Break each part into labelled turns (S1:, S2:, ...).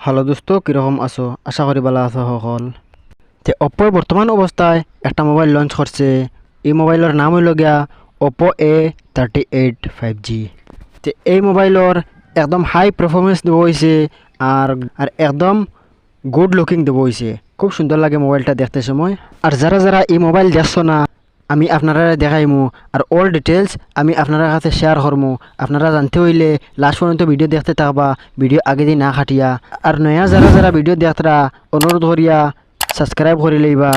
S1: Hello দোস্ত, কীরকম আছো? আশা করি ভালো আছো সকল। তে অপ্পোর বর্তমান অবস্থায় একটা মোবাইল লঞ্চ করছে। এই মোবাইলের নাম হইল গিয়া ওপো A38 5G। তে এই মোবাইলের একদম হাই পারফরমেন্স দেবো হয়েছে আর আর একদম গুড লুকিং দেবো হয়েছে। খুব সুন্দর লাগে মোবাইলটা দেখতে সময়। আর যারা যারা এই মোবাইল দেখছো না, আমি আপনারা দেখাইমু আর অল ডিটেলস আমি আপনার কাছে শেয়ার করমু। আপনারা জানতে হইলে লাস্ট পর্যন্ত ভিডিও দেখতে থাকবা, ভিডিও আগে দিয়ে না খাটিয়া। আর নয়া যারা যারা ভিডিও দেখতরা অনুরোধ করিয়া সাবস্ক্রাইব করে লইবা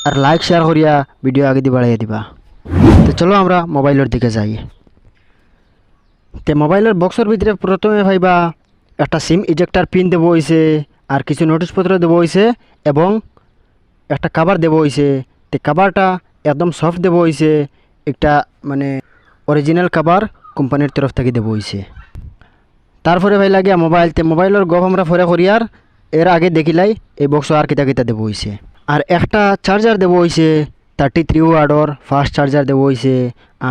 S1: আর লাইক শেয়ার করিয়া ভিডিও আগে দিয়ে বাড়াইয়া দিবা। তো চলো আমরা মোবাইলের দিকে যাই। তে মোবাইলের বক্সের ভিতরে প্রথমে ভাইবা একটা সিম ইজেক্টার পিন দেবো হয়েছে আর কিছু নোটিশপত্র দেবো হয়েছে এবং একটা কাভার দেবো হয়েছে। তে কাভারটা একদম সফট দেবো হয়েছে, একটা মানে অরিজিনাল কাভার কোম্পানির তরফ থেকে দেবো হয়েছে। তারপরে ভাই লাগিয়া মোবাইলতে মোবাইলের গপ আমরা ফরে করিয়ার এর আগে দেখিলাই এই বক্স আর কিতা কিতা দেবো হয়েছে। আর একটা চার্জার দেবো হয়েছে 33 ওয়াটের ফাস্ট চার্জার দেবো হয়েছে।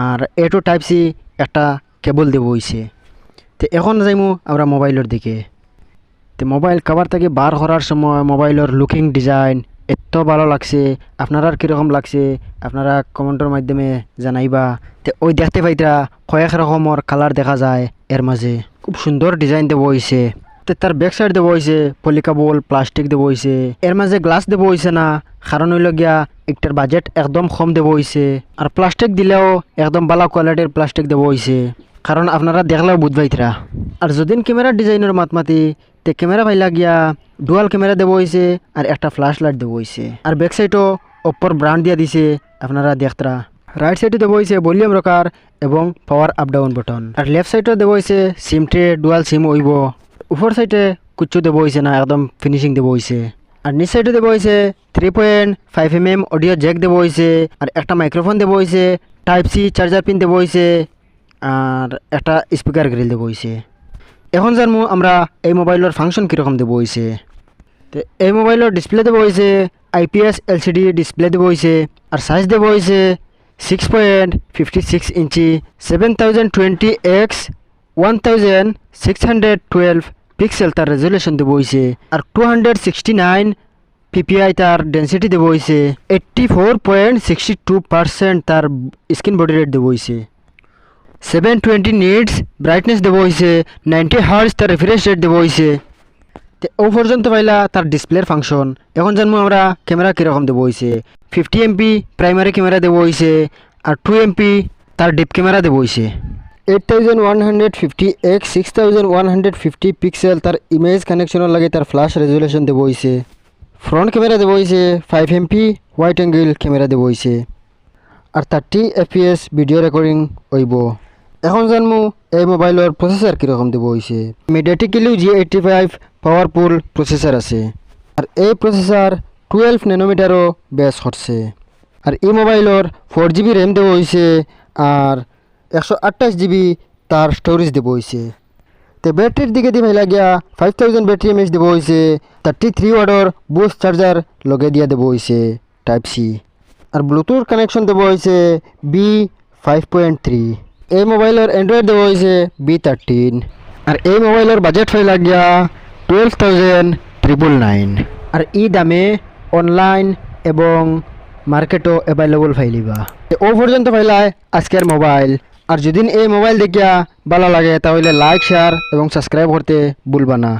S1: আর A to Type-C একটা কেবল দেবো হয়েছে। তো এখন যাইমু আমরা মোবাইলের দিকে। তো মোবাইল কাভার থেকে বার করার সময় মোবাইলের লুকিং ডিজাইন এত ভালো লাগছে। আপনারা কীরকম লাগছে আপনারা কমেন্টের মাধ্যমে জানাইবা। তো ওই দেখতে পাইতা কয়েক রকমের কালার দেখা যায়, এর মাঝে খুব সুন্দর ডিজাইন দেবো হয়েছে। তো তার ব্যাক সাইড দেবো হয়েছে পলিকাবল প্লাস্টিক দেবো হয়েছে, এর মাঝে গ্লাস দেবো হয়েছে না, কারণ হইল গিয়া একটার বাজেট একদম কম দেবো হয়েছে। আর প্লাস্টিক দিলেও একদম ভালো কোয়ালিটির প্লাস্টিক দেবো হয়েছে, কারণ আপনারা দেখলেও বুঝবাইতরা। আর যদিন ক্যামেরার ডিজাইনের মাতমাতি তে ক্যামেরা ভাইলা গিয়া ডুয়াল ক্যামেরা দেবো হয়েছে আর একটা ফ্ল্যাশ লাইট দেবো হয়েছে। আর ব্যাক সাইডও অপ্পোর ব্র্যান্ড দিয়া দিছে, আপনারা দেখতরা। রাইট সাইডে দেবো হয়েছে ভলিউম রকার এবং পাওয়ার আপ ডাউন বটন। আর লেফট সাইডও দেবো হয়েছে সিম ট্রে, ডুয়াল সিম হইব। উপর সাইডে কুচ্ছু দেবো হয়েছে না, একদম ফিনিশিং দেবো হয়েছে। আর নিচ সাইডে দেবো হয়েছে 3.5mm অডিও জ্যাক দেবো হয়েছে আর একটা মাইক্রোফোন দেবো হয়েছে, Type-C চার্জার পিন দেবো হয়েছে আর একটা স্পিকার গ্রিল দেবো হয়েছে। এখন জানবো আমরা এই মোবাইলের ফাংশন কীরকম দেবো হয়েছে। তো এই মোবাইলের ডিসপ্লে দেবো হয়েছে IPS LCD ডিসপ্লে দেবো হয়েছে। আর সাইজ দেবো হয়েছে 6.56 ইঞ্চি 7020x1612 পিক্সেল তার রেজুলেশন দেবো হয়েছে। আর 269 PPI তার ডেন্সিটি দেবো হয়েছে। 84.62% তার স্ক্রিন বডি রেট দেবো হয়েছে। 720 নিটস ব্রাইটনেস দেবো হয়েছে। 90 হার্জ তার রিফ্রেশ রেট দেবো হয়েছে। তো ও পর্যন্ত পাইলা তার ডিসপ্লের ফাংশন। এখন জানবো আমরা ক্যামেরা কীরকম দেবো হয়েছে। 50MP প্রাইমারি ক্যামেরা দেবো হয়েছে আর 2MP তার ডিপ ক্যামেরা দেবো হয়েছে। 8150x6150 পিক্সেল তার ইমেজ কানেকশনের লাগে তার ফ্ল্যাশ রেজুলেশন দেবো হয়েছে। ফ্রন্ট ক্যামেরা দেবো হয়েছে 5MP ওয়াইড অ্যাঙ্গেল ক্যামেরা দেবো হয়েছে আর 30 FPS ভিডিও রেকর্ডিং হইব। এখন জানমু এই মোবাইলের প্রসেসর কীরকম দেবো হয়েছে। MediaTek G85 পাওয়ারফুল প্রসেসর আছে আর এই প্রসেসর 12 ন্যানোমিটারও বেস করছে। আর এই মোবাইলের 4GB র্যাম দেবো হয়েছে আর 128GB তার স্টোরেজ দেবো হয়েছে। তো ব্যাটারির দিকে দিয়ে ভাইলা গিয়া 5000 ব্যাটারি এমএএইচ দেবো হয়েছে। 33 ওয়াটের বুস্ট চার্জার লগে দিয়া দেবো হয়েছে Type-C। আর ব্লুটুথ কানেকশন দেবো হয়েছে B5.3। এই মোবাইলের অ্যান্ড্রয়েড দেবো হয়েছে B13। আর এই মোবাইলের বাজেট ফাইলা গিয়া 12,999। আর এই দামে অনলাইন এবং মার্কেটও অ্যাভেলেবল ফাইলিবা। ও পর্যন্ত ফাইলায় আজকের মোবাইল। আর যদি এই মোবাইল দেখিয়া ভালো লাগে তাহলে লাইক শেয়ার এবং সাবস্ক্রাইব করতে ভুলবা না।